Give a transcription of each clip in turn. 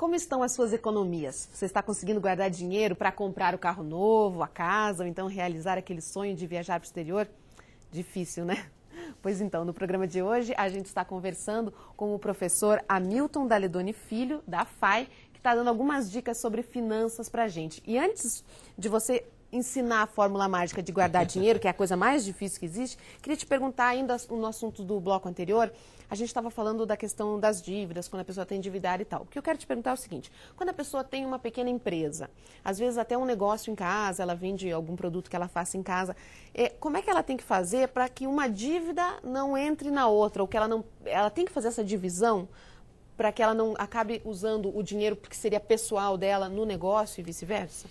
como estão as suas economias? Você está conseguindo guardar dinheiro para comprar o carro novo, a casa, ou então realizar aquele sonho de viajar para o exterior? Difícil, né? Pois então, no programa de hoje, a gente está conversando com o professor Hamilton Daledoni Filho, da FAI, que está dando algumas dicas sobre finanças para a gente. E antes de você ensinar a fórmula mágica de guardar dinheiro, que é a coisa mais difícil que existe, queria te perguntar ainda no assunto do bloco anterior, a gente estava falando da questão das dívidas, quando a pessoa está endividada e tal. O que eu quero te perguntar é o seguinte, quando a pessoa tem uma pequena empresa, às vezes até um negócio em casa, ela vende algum produto que ela faça em casa, como é que ela tem que fazer para que uma dívida não entre na outra, ou que ela tem que fazer essa divisão para que ela não acabe usando o dinheiro que seria pessoal dela no negócio e vice-versa?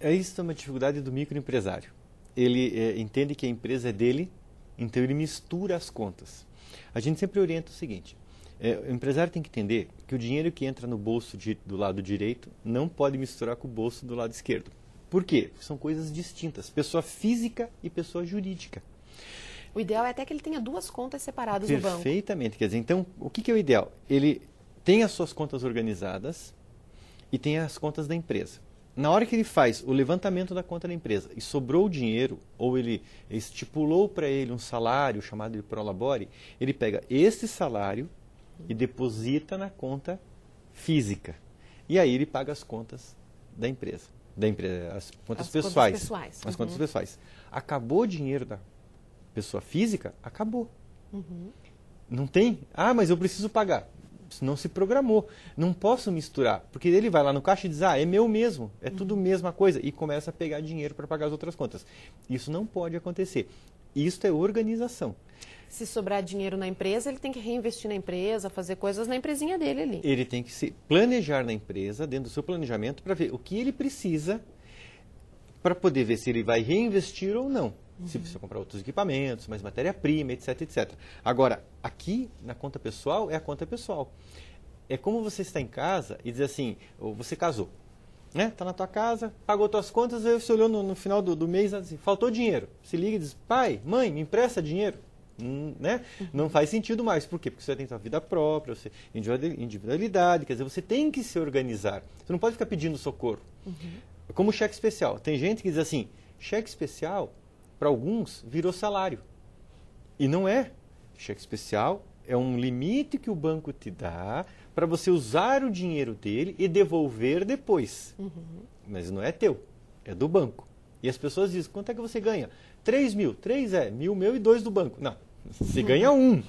Isso é uma dificuldade do microempresário. Ele entende que a empresa é dele, então ele mistura as contas. A gente sempre orienta o seguinte, o empresário tem que entender que o dinheiro que entra no bolso do lado direito não pode misturar com o bolso do lado esquerdo. Por quê? Porque são coisas distintas, pessoa física e pessoa jurídica. O ideal é até que ele tenha duas contas separadas no banco. Perfeitamente. Quer dizer, então, o que é o ideal? Ele tem as suas contas organizadas e tem as contas da empresa. Na hora que ele faz o levantamento da conta da empresa e sobrou o dinheiro, ou ele estipulou para ele um salário chamado de prolabore, ele pega esse salário e deposita na conta física. E aí ele paga as contas da empresa. As contas pessoais. As contas pessoais. Acabou o dinheiro da pessoa física? Acabou. Não tem? Ah, mas eu preciso pagar. Não se programou. Não posso misturar, porque ele vai lá no caixa e diz, é meu mesmo, é tudo a mesma coisa, e começa a pegar dinheiro para pagar as outras contas. Isso não pode acontecer. Isso é organização. Se sobrar dinheiro na empresa, ele tem que reinvestir na empresa, fazer coisas na empresinha dele ali. Ele tem que se planejar na empresa, dentro do seu planejamento, para ver o que ele precisa, para poder ver se ele vai reinvestir ou não. Se precisa comprar outros equipamentos, mais matéria-prima, etc, etc. Agora, aqui na conta pessoal, é a conta pessoal. É como você está em casa e diz assim, ou você casou, né? Está na tua casa, pagou tuas contas, aí você olhou no final do mês e assim, faltou dinheiro. Se liga e diz, pai, mãe, me empresta dinheiro. Né? Não faz sentido mais. Por quê? Porque você tem sua vida própria, você individualidade, quer dizer, você tem que se organizar. Você não pode ficar pedindo socorro. Como cheque especial. Tem gente que diz assim, cheque especial, para alguns, virou salário. E não é. Cheque especial é um limite que o banco te dá para você usar o dinheiro dele e devolver depois. Mas não é teu, é do banco. E as pessoas dizem, quanto é que você ganha? 3 mil. 3 é 1.000 meu e 2 do banco. Não, você ganha 1.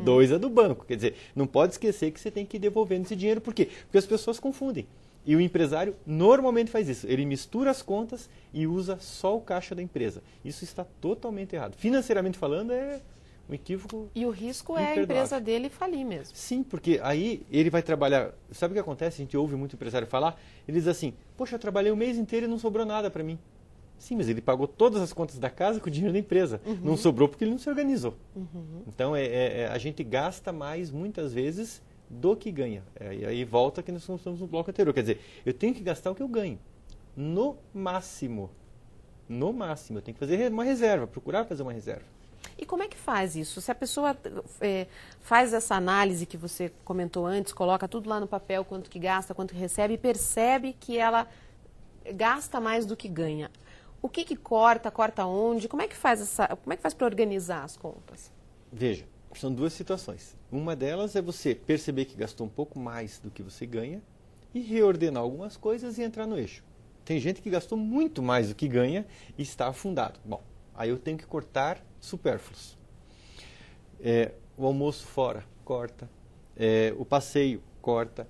2 é do banco. Quer dizer, não pode esquecer que você tem que ir devolvendo esse dinheiro. Por quê? Porque as pessoas confundem. E o empresário normalmente faz isso. Ele mistura as contas e usa só o caixa da empresa. Isso está totalmente errado. Financeiramente falando, é um equívoco. E o risco é a empresa dele falir mesmo. Sim, porque aí ele vai trabalhar... Sabe o que acontece? A gente ouve muito empresário falar. Ele diz assim, poxa, eu trabalhei o mês inteiro e não sobrou nada para mim. Sim, mas ele pagou todas as contas da casa com o dinheiro da empresa. Não sobrou porque ele não se organizou. Então, a gente gasta mais, muitas vezes, do que ganha. E aí volta que nós estamos no bloco anterior. Quer dizer, eu tenho que gastar o que eu ganho. No máximo. No máximo. Eu tenho que fazer uma reserva, procurar fazer uma reserva. E como é que faz isso? Se a pessoa faz essa análise que você comentou antes, coloca tudo lá no papel, quanto que gasta, quanto que recebe, e percebe que ela gasta mais do que ganha. O que corta onde? Como é que faz para organizar as contas? Veja, são duas situações. Uma delas é você perceber que gastou um pouco mais do que você ganha e reordenar algumas coisas e entrar no eixo. Tem gente que gastou muito mais do que ganha e está afundado. Bom, aí eu tenho que cortar supérfluos. O almoço fora, corta. O passeio, corta.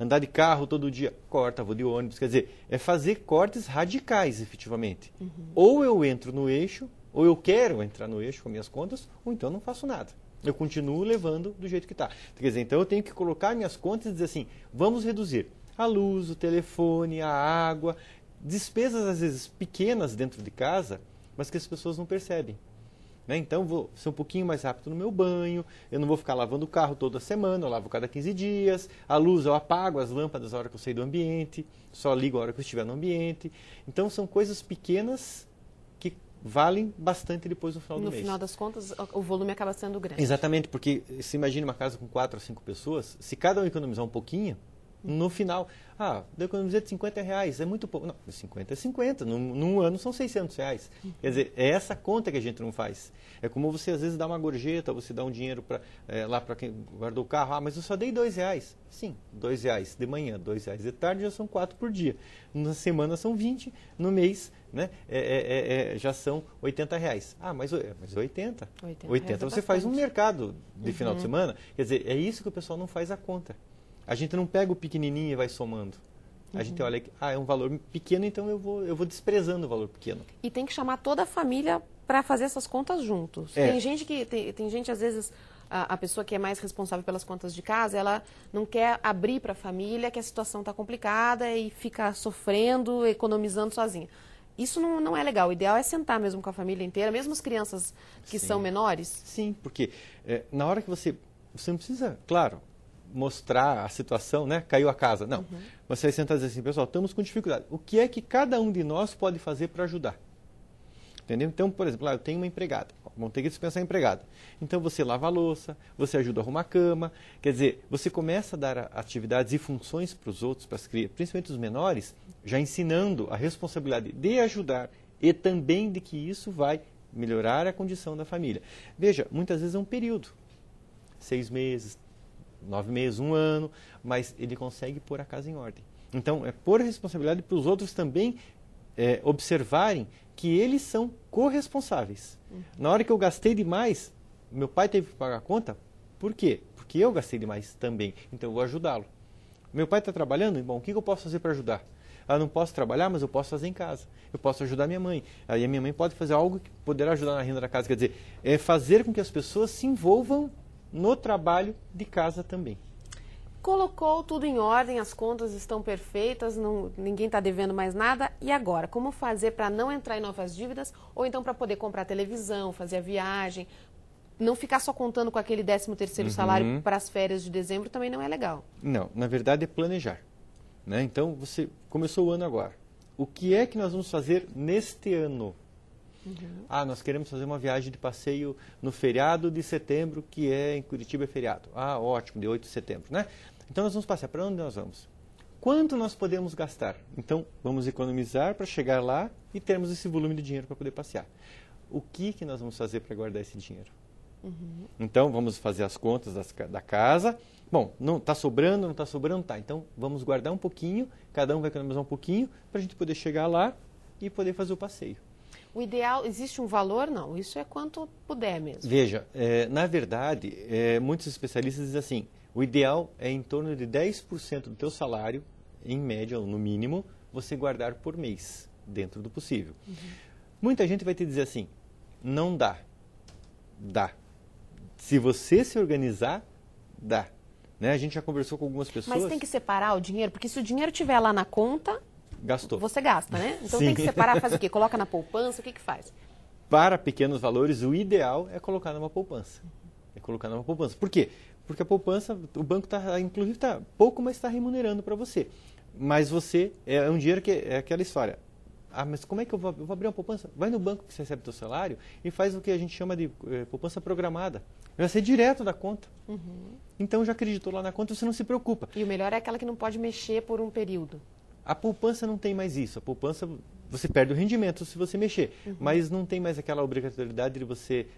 Andar de carro todo dia, corta, vou de ônibus. Quer dizer, é fazer cortes radicais, efetivamente. Ou eu entro no eixo, ou eu quero entrar no eixo com minhas contas, ou então não faço nada. Eu continuo levando do jeito que está. Quer dizer, então eu tenho que colocar minhas contas e dizer assim, vamos reduzir a luz, o telefone, a água, despesas às vezes pequenas dentro de casa, mas que as pessoas não percebem. Então, vou ser um pouquinho mais rápido no meu banho, eu não vou ficar lavando o carro toda semana, eu lavo cada 15 dias, a luz eu apago as lâmpadas na hora que eu sair do ambiente, só ligo a hora que eu estiver no ambiente. Então, são coisas pequenas que valem bastante depois no final do mês. No final das contas, o volume acaba sendo grande. Exatamente, porque se imagine uma casa com 4 a 5 pessoas, se cada um economizar um pouquinho, no final, eu economizei de R$50, é muito pouco. Não, 50 é 50, num ano são R$600. Quer dizer, é essa conta que a gente não faz. É como você às vezes dá uma gorjeta, você dá um dinheiro lá para quem guardou o carro, mas eu só dei R$2. Sim, R$2 de manhã, R$2 de tarde, já são 4 por dia. Na semana são 20, no mês, né, já são R$80. Mas 80 você faz um mercado de final de semana. Quer dizer, é isso que o pessoal não faz a conta. A gente não pega o pequenininho e vai somando. A gente olha que é um valor pequeno, então eu vou desprezando o valor pequeno. E tem que chamar toda a família para fazer essas contas juntos. Tem gente às vezes, a pessoa que é mais responsável pelas contas de casa, ela não quer abrir para a família que a situação está complicada e fica sofrendo, economizando sozinha. Isso não é legal. O ideal é sentar mesmo com a família inteira, mesmo as crianças que são menores. Sim, porque na hora que você não precisa, claro, mostrar a situação, né? Caiu a casa. Não. Você vai sentar e dizer assim, pessoal, estamos com dificuldade. O que é que cada um de nós pode fazer para ajudar? Entendeu? Então, por exemplo, eu tenho uma empregada. Vamos ter que dispensar a empregada. Então, você lava a louça, você ajuda a arrumar a cama. Quer dizer, você começa a dar atividades e funções para os outros, para as crianças, principalmente os menores, já ensinando a responsabilidade de ajudar e também de que isso vai melhorar a condição da família. Veja, muitas vezes é um período. 6 meses, 9 meses, 1 ano, mas ele consegue pôr a casa em ordem. Então, é pôr a responsabilidade para os outros também observarem que eles são corresponsáveis. Na hora que eu gastei demais, meu pai teve que pagar a conta, por quê? Porque eu gastei demais também, então eu vou ajudá-lo. Meu pai está trabalhando? Bom, o que eu posso fazer para ajudar? Eu não posso trabalhar, mas eu posso fazer em casa. Eu posso ajudar minha mãe. Aí a minha mãe pode fazer algo que poderá ajudar na renda da casa. Quer dizer, é fazer com que as pessoas se envolvam no trabalho de casa também. Colocou tudo em ordem, as contas estão perfeitas, ninguém está devendo mais nada. E agora, como fazer para não entrar em novas dívidas? Ou então para poder comprar televisão, fazer a viagem? Não ficar só contando com aquele 13º salário para as férias de dezembro também não é legal. Não, na verdade é planejar. Né? Então, você começou o ano agora. O que é que nós vamos fazer neste ano? Nós queremos fazer uma viagem de passeio no feriado de setembro, que em Curitiba é feriado. Ótimo, de 8 de setembro, né? Então nós vamos passear. Para onde nós vamos? Quanto nós podemos gastar? Então vamos economizar para chegar lá e termos esse volume de dinheiro para poder passear. O que nós vamos fazer para guardar esse dinheiro? Então vamos fazer as contas da casa. Bom, não está sobrando, não está sobrando, tá. Então vamos guardar um pouquinho, cada um vai economizar um pouquinho para a gente poder chegar lá e poder fazer o passeio. O ideal, existe um valor? Não, isso é quanto puder mesmo. Veja, na verdade, muitos especialistas dizem assim, o ideal é em torno de 10% do teu salário, em média ou no mínimo, você guardar por mês, dentro do possível. Muita gente vai te dizer assim, não dá. Dá. Se você se organizar, dá. Né? A gente já conversou com algumas pessoas... Mas tem que separar o dinheiro, porque se o dinheiro estiver lá na conta... Gastou. Você gasta, né? Então Sim. tem que separar, faz o quê? Coloca na poupança, o que faz? Para pequenos valores, o ideal é colocar numa poupança. Por quê? Porque a poupança, o banco inclusive está pouco, mas está remunerando para você. Mas você, é um dinheiro que é aquela história. Mas como é que eu vou abrir uma poupança? Vai no banco que você recebe o seu salário e faz o que a gente chama de poupança programada. Vai ser direto da conta. Então já acreditou lá na conta, você não se preocupa. E o melhor é aquela que não pode mexer por um período. A poupança não tem mais isso. A poupança, você perde o rendimento se você mexer. Mas não tem mais aquela obrigatoriedade de você,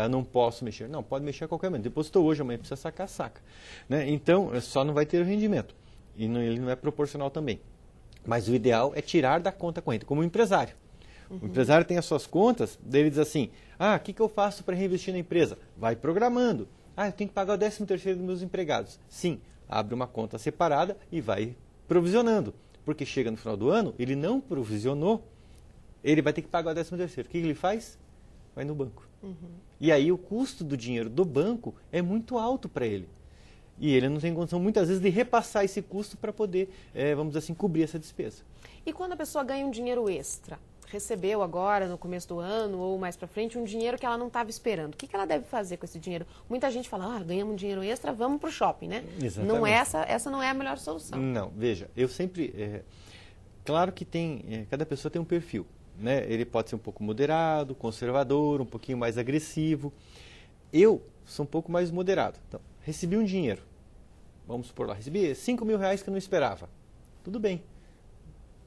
não posso mexer. Não, pode mexer a qualquer momento. Depositou hoje, amanhã precisa sacar, saca. Né? Então, só não vai ter o rendimento. E ele não é proporcional também. Mas o ideal é tirar da conta corrente, como um empresário. O empresário tem as suas contas, daí ele diz assim, o que eu faço para reinvestir na empresa? Vai programando. Eu tenho que pagar o 13º dos meus empregados. Sim, abre uma conta separada e vai provisionando. Porque chega no final do ano, ele não provisionou, ele vai ter que pagar o 13º. O que ele faz? Vai no banco. E aí o custo do dinheiro do banco é muito alto para ele. E ele não tem condição, muitas vezes, de repassar esse custo para poder, vamos dizer assim, cobrir essa despesa. E quando a pessoa ganha um dinheiro extra? Recebeu agora, no começo do ano, ou mais para frente, um dinheiro que ela não estava esperando. O que ela deve fazer com esse dinheiro? Muita gente fala, ganhamos um dinheiro extra, vamos para o shopping, né? Exatamente. Não, essa não é a melhor solução. Não, veja, eu sempre... claro que cada pessoa tem um perfil. né? Ele pode ser um pouco moderado, conservador, um pouquinho mais agressivo. Eu sou um pouco mais moderado. Então, recebi um dinheiro. Vamos supor lá, recebi R$5.000 que eu não esperava. Tudo bem.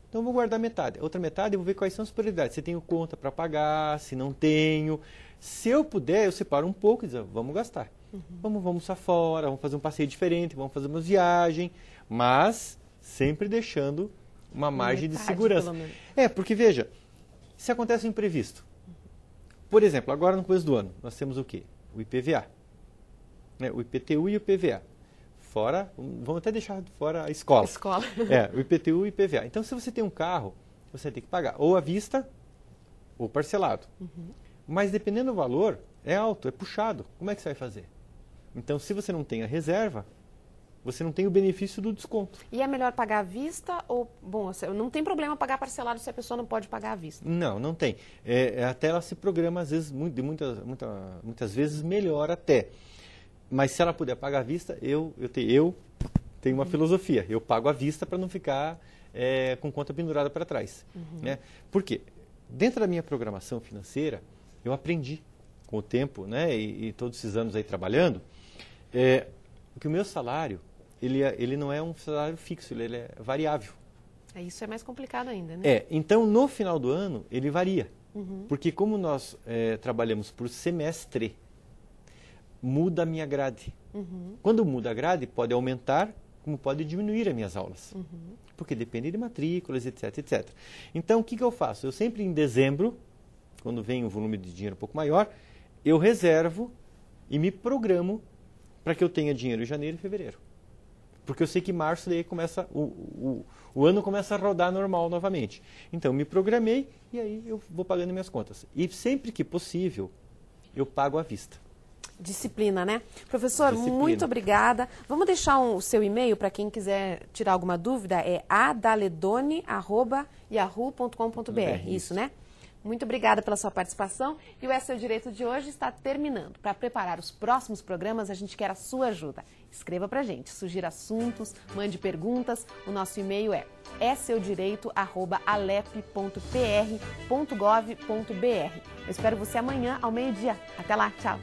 Então, eu vou guardar metade. A outra metade, eu vou ver quais são as prioridades. Se tenho conta para pagar, se não tenho. Se eu puder, eu separo um pouco e digo, vamos gastar. Vamos almoçar fora, vamos fazer um passeio diferente, vamos fazer uma viagem, mas sempre deixando uma margem de segurança. Porque veja, se acontece um imprevisto, por exemplo, agora no começo do ano, nós temos o quê? O IPVA, né? O IPTU e o IPVA. Fora, vamos até deixar fora a escola. O IPTU e o IPVA. Então, se você tem um carro, você tem que pagar ou à vista ou parcelado. Mas dependendo do valor, é alto, é puxado. Como é que você vai fazer? Então, se você não tem a reserva, você não tem o benefício do desconto. E é melhor pagar à vista ou... Bom, não tem problema pagar parcelado se a pessoa não pode pagar à vista? Não, não tem. Até ela se programa, às vezes, muitas vezes melhor até. Mas se ela puder pagar à vista, eu tenho uma filosofia. Eu pago à vista para não ficar com conta pendurada para trás. Né? Por quê? Dentro da minha programação financeira, eu aprendi com o tempo, né, e todos esses anos aí trabalhando, que o meu salário, ele não é um salário fixo, ele é variável. Isso é mais complicado ainda, né? Então, no final do ano, ele varia. Porque como nós trabalhamos por semestre, muda a minha grade. Quando muda a grade, pode aumentar, como pode diminuir as minhas aulas. Porque depende de matrículas, etc, etc. Então, o que eu faço? Eu sempre em dezembro, quando vem um volume de dinheiro um pouco maior, eu reservo e me programo para que eu tenha dinheiro em janeiro e fevereiro. Porque eu sei que março daí começa, o ano começa a rodar normal novamente. Então, eu me programei e aí eu vou pagando minhas contas. E sempre que possível, eu pago à vista. Disciplina, né? Professor, muito obrigada. Vamos deixar o seu e-mail para quem quiser tirar alguma dúvida. É adaledone@yahoo.com.br. Isso, né? Muito obrigada pela sua participação. E o É Seu Direito de hoje está terminando. Para preparar os próximos programas, a gente quer a sua ajuda. Escreva para a gente, sugira assuntos, mande perguntas. O nosso e-mail é seuddireito@alep.pr.gov.br. Eu espero você amanhã ao meio-dia. Até lá, tchau!